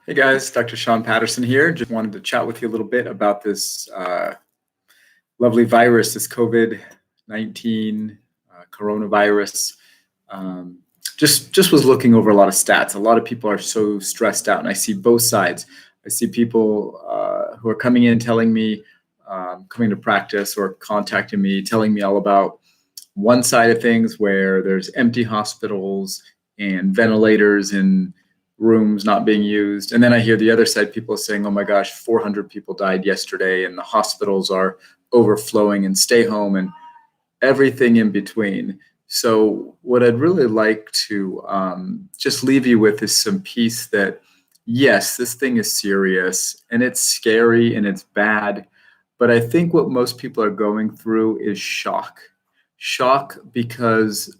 Hey guys, Dr. Sean Patterson here. Just wanted to chat with you a little bit about this lovely virus, this COVID-19 coronavirus. Um, just was looking over a lot of stats. A lot of people are so stressed out, and I see both sides. I see people who are coming in telling me, coming to practice or contacting me, telling me all about one side of things where there's empty hospitals and ventilators and rooms not being used. And then I hear the other side, people saying, oh my gosh, 400 people died yesterday and the hospitals are overflowing and stay home and everything in between. So what I'd really like to just leave you with is some peace that, yes, this thing is serious and it's scary and it's bad. But I think what most people are going through is shock. Shock because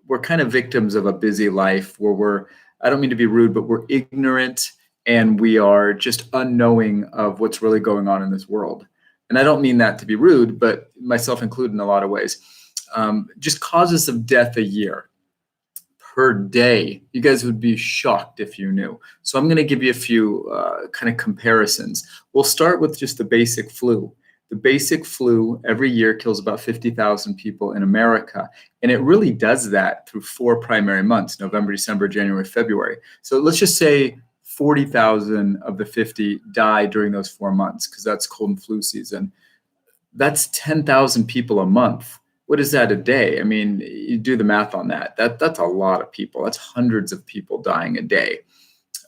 we're kind of victims of a busy life where I don't mean to be rude, but we're ignorant and we are just unknowing of what's really going on in this world. And I don't mean that to be rude, but myself included in a lot of ways. Just causes of death a year per day. You guys would be shocked if you knew. So I'm going to give you a few kind of comparisons. We'll start with just the basic flu. The basic flu every year kills about 50,000 people in America. And it really does that through 4 primary months, November, December, January, February. So let's just say 40,000 of the 50 die during those 4 months because that's cold and flu season. That's 10,000 people a month. What is that a day? I mean, you do the math on that. That's a lot of people. That's hundreds of people dying a day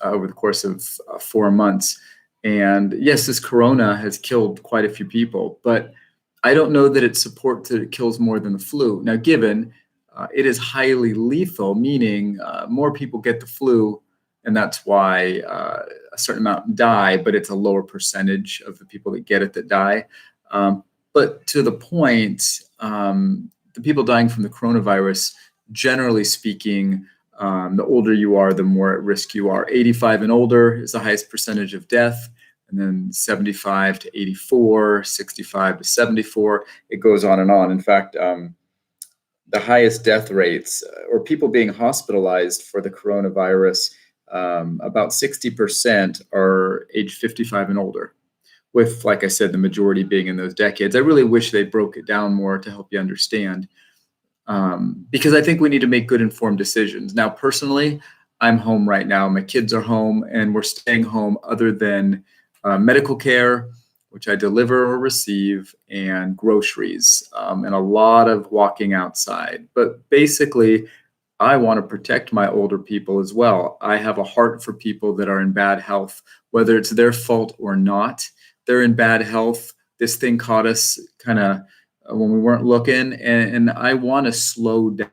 over the course of 4 months. And yes, this corona has killed quite a few people, but I don't know that it supports that it kills more than the flu. Now, given it is highly lethal, meaning more people get the flu, and that's why a certain amount die, but it's a lower percentage of the people that get it that die. But to the point, the people dying from the coronavirus, generally speaking, the older you are, the more at risk you are. 85 and older is the highest percentage of death, and then 75 to 84, 65 to 74, it goes on and on. In fact, the highest death rates or people being hospitalized for the coronavirus, about 60% are age 55 and older, with, like I said, the majority being in those decades. I really wish they broke it down more to help you understand. Because I think we need to make good informed decisions. Now, personally, I'm home right now. My kids are home and we're staying home other than medical care, which I deliver or receive, and groceries, and a lot of walking outside. But basically, I want to protect my older people as well. I have a heart for people that are in bad health, whether it's their fault or not. They're in bad health. This thing caught us kind of when we weren't looking, and I want to slow down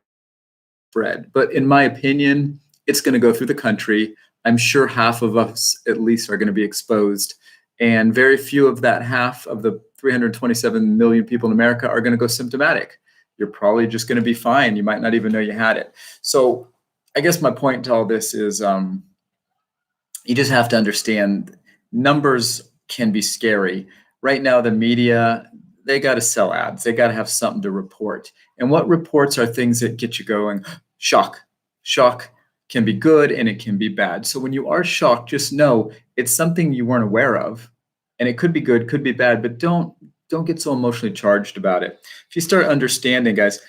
spread. But in my opinion, it's going to go through the country. I'm sure half of us at least are going to be exposed, and very few of that half of the 327 million people in America are going to go symptomatic. You're probably just going to be fine. You might not even know you had it. So I guess my point to all this is you just have to understand numbers can be scary. Right now, the media, they got to sell ads. They got to have something to report. And what reports are things that get you going? Shock. Shock can be good and it can be bad. So when you are shocked, just know it's something you weren't aware of. And it could be good, could be bad, but don't get so emotionally charged about it. If you start understanding, guys,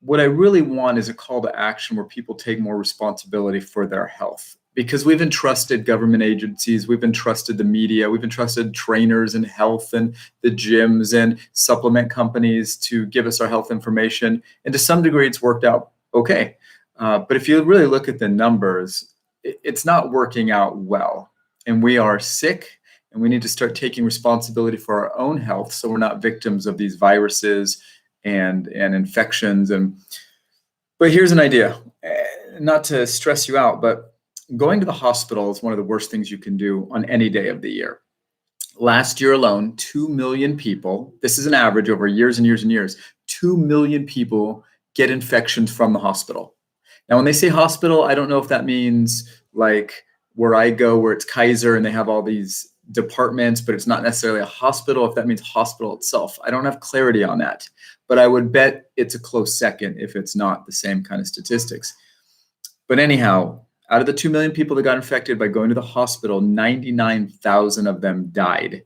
what I really want is a call to action where people take more responsibility for their health. Because we've entrusted government agencies, we've entrusted the media, we've entrusted trainers in health and the gyms and supplement companies to give us our health information. And to some degree, it's worked out okay. But if you really look at the numbers, it's not working out well. And we are sick, and we need to start taking responsibility for our own health so we're not victims of these viruses and infections. But here's an idea, not to stress you out, but going to the hospital is one of the worst things you can do on any day of the year. Last year alone, 2 million people, this is an average over years and years and years, 2 million people get infections from the hospital. Now, when they say hospital, I don't know if that means like where I go, where it's Kaiser and they have all these departments, but it's not necessarily a hospital, if that means hospital itself. I don't have clarity on that, but I would bet it's a close second if it's not the same kind of statistics. But anyhow, Out of the 2 million people that got infected by going to the hospital, 99,000 of them died.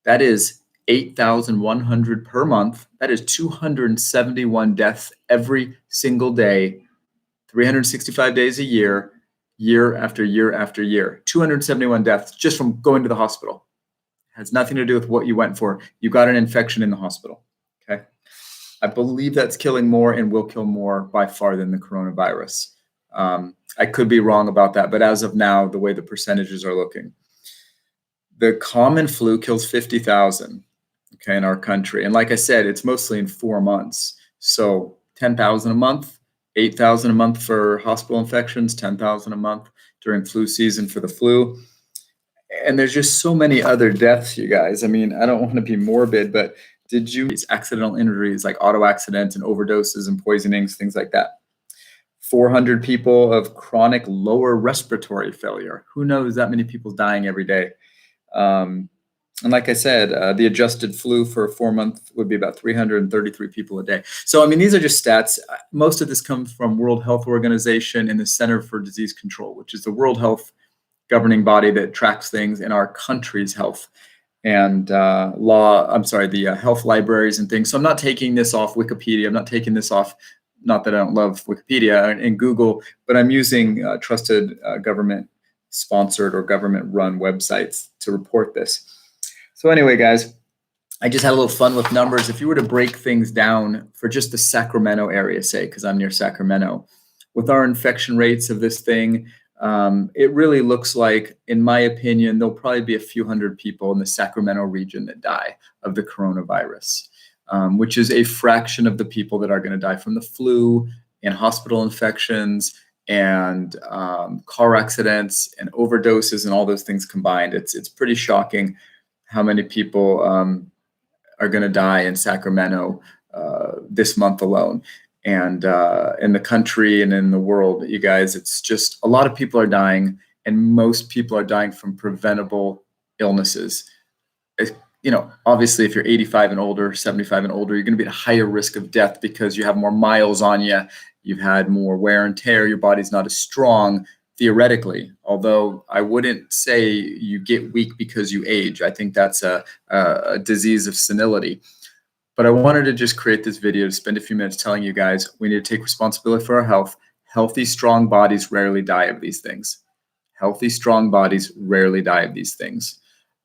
That is 8,100 per month. That is 271 deaths every single day, 365 days a year, year after year after year. 271 deaths just from going to the hospital. It has nothing to do with what you went for. You got an infection in the hospital. Okay. I believe that's killing more and will kill more by far than the coronavirus. I could be wrong about that, but as of now, the way the percentages are looking, the common flu kills 50,000, okay, in our country. And like I said, it's mostly in 4 months. So 10,000 a month, 8,000 a month for hospital infections, 10,000 a month during flu season for the flu. And there's just so many other deaths, you guys. I mean, I don't want to be morbid, but did you these accidental injuries like auto accidents and overdoses and poisonings, things like that? 400 people of chronic lower respiratory failure. Who knows that many people dying every day? And like I said, the adjusted flu for a 4-month would be about 333 people a day. So, I mean, these are just stats. Most of this comes from World Health Organization and the Center for Disease Control, which is the World Health governing body that tracks things in our country's health and the health libraries and things. So I'm not taking this off Wikipedia. I'm not taking this off, not that I don't love Wikipedia and Google, but I'm using trusted government-sponsored or government-run websites to report this. So anyway, guys, I just had a little fun with numbers. If you were to break things down for just the Sacramento area, say, because I'm near Sacramento, with our infection rates of this thing, it really looks like, in my opinion, there'll probably be a few hundred people in the Sacramento region that die of the coronavirus, which is a fraction of the people that are going to die from the flu and hospital infections and car accidents and overdoses and all those things combined. It's pretty shocking how many people are going to die in Sacramento this month alone. And in the country and in the world, you guys, it's just a lot of people are dying, and most people are dying from preventable illnesses. Obviously, if you're 85 and older, 75 and older, you're going to be at a higher risk of death because you have more miles on you. You've had more wear and tear. Your body's not as strong, theoretically, although I wouldn't say you get weak because you age. I think that's a disease of senility. But I wanted to just create this video to spend a few minutes telling you guys we need to take responsibility for our health. Healthy, strong bodies rarely die of these things. Healthy, strong bodies rarely die of these things.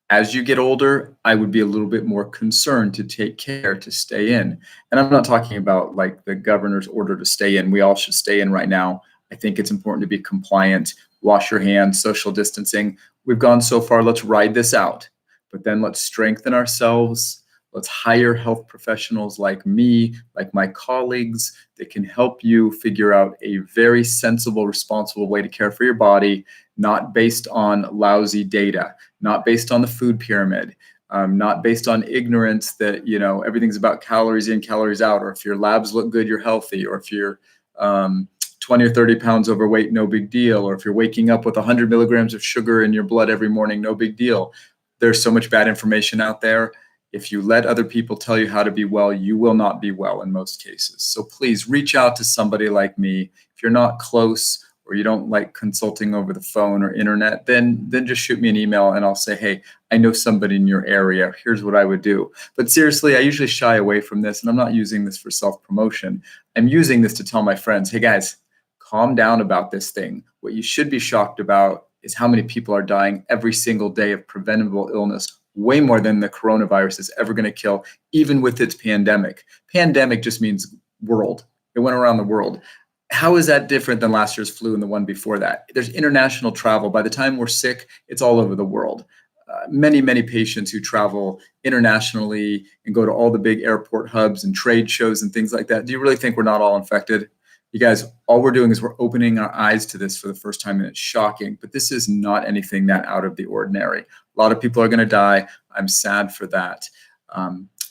As you get older, I would be a little bit more concerned to take care to stay in. And I'm not talking about like the governor's order to stay in. We all should stay in right now. I think it's important to be compliant, wash your hands, social distancing. We've gone so far, let's ride this out. But then let's strengthen ourselves. Let's hire health professionals like me, like my colleagues, that can help you figure out a very sensible, responsible way to care for your body, not based on lousy data, not based on the food pyramid, not based on ignorance that, everything's about calories in, calories out, or if your labs look good, you're healthy, or if you're 20 or 30 pounds overweight, no big deal, or if you're waking up with 100 milligrams of sugar in your blood every morning, no big deal. There's so much bad information out there. If you let other people tell you how to be well, you will not be well in most cases. So please reach out to somebody like me. If you're not close or you don't like consulting over the phone or internet, then just shoot me an email and I'll say, hey, I know somebody in your area. Here's what I would do. But seriously, I usually shy away from this, and I'm not using this for self-promotion. I'm using this to tell my friends, hey guys, calm down about this thing. What you should be shocked about is how many people are dying every single day of preventable illness, way more than the coronavirus is ever going to kill, even with its pandemic. Pandemic just means world. It went around the world. How is that different than last year's flu and the one before that? There's international travel. By the time we're sick, it's all over the world. Many, many patients who travel internationally and go to all the big airport hubs and trade shows and things like that. Do you really think we're not all infected? You guys, all we're doing is we're opening our eyes to this for the first time, and it's shocking, but this is not anything that out of the ordinary. A lot of people are going to die. I'm sad for that.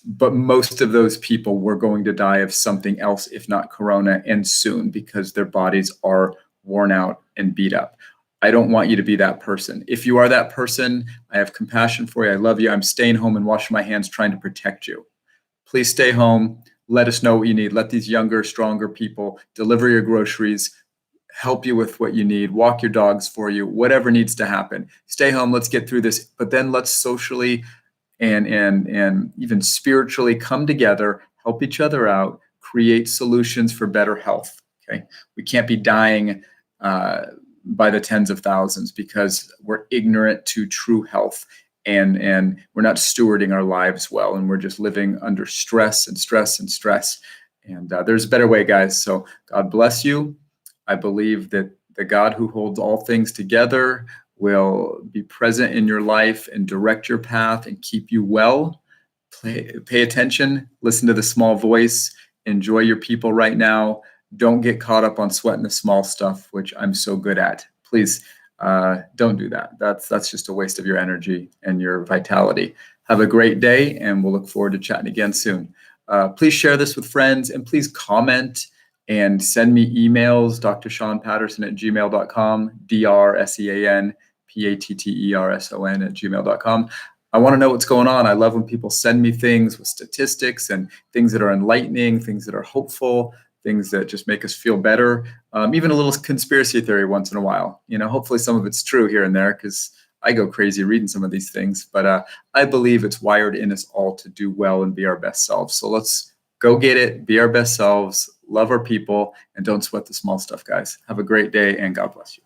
But most of those people were going to die of something else, if not corona, and soon, because their bodies are worn out and beat up. I don't want you to be that person. If you are that person, I have compassion for you. I love you. I'm staying home and washing my hands, trying to protect you. Please stay home. Let us know what you need. Let these younger, stronger people deliver your groceries. help you with what you need, walk your dogs for you, whatever needs to happen. Stay home, let's get through this, but then let's socially and even spiritually come together, help each other out, create solutions for better health. Okay, we can't be dying by the tens of thousands because we're ignorant to true health, and we're not stewarding our lives well, and we're just living under stress and stress and stress. And there's a better way, guys. So God bless you. I believe that the God who holds all things together will be present in your life and direct your path and keep you well. Pay attention, listen to the small voice, enjoy your people right now. Don't get caught up on sweating the small stuff, which I'm so good at. Please don't do that. That's just a waste of your energy and your vitality. Have a great day, and we'll look forward to chatting again soon. Please share this with friends, and please comment and send me emails, drshawnpatterson@gmail.com, DRSEANPATTERSON@gmail.com. I want to know what's going on. I love when people send me things with statistics and things that are enlightening, things that are hopeful, things that just make us feel better. Even a little conspiracy theory once in a while. Hopefully some of it's true here and there, because I go crazy reading some of these things. But I believe it's wired in us all to do well and be our best selves. So let's go get it, be our best selves, love our people, and don't sweat the small stuff, guys. Have a great day, and God bless you.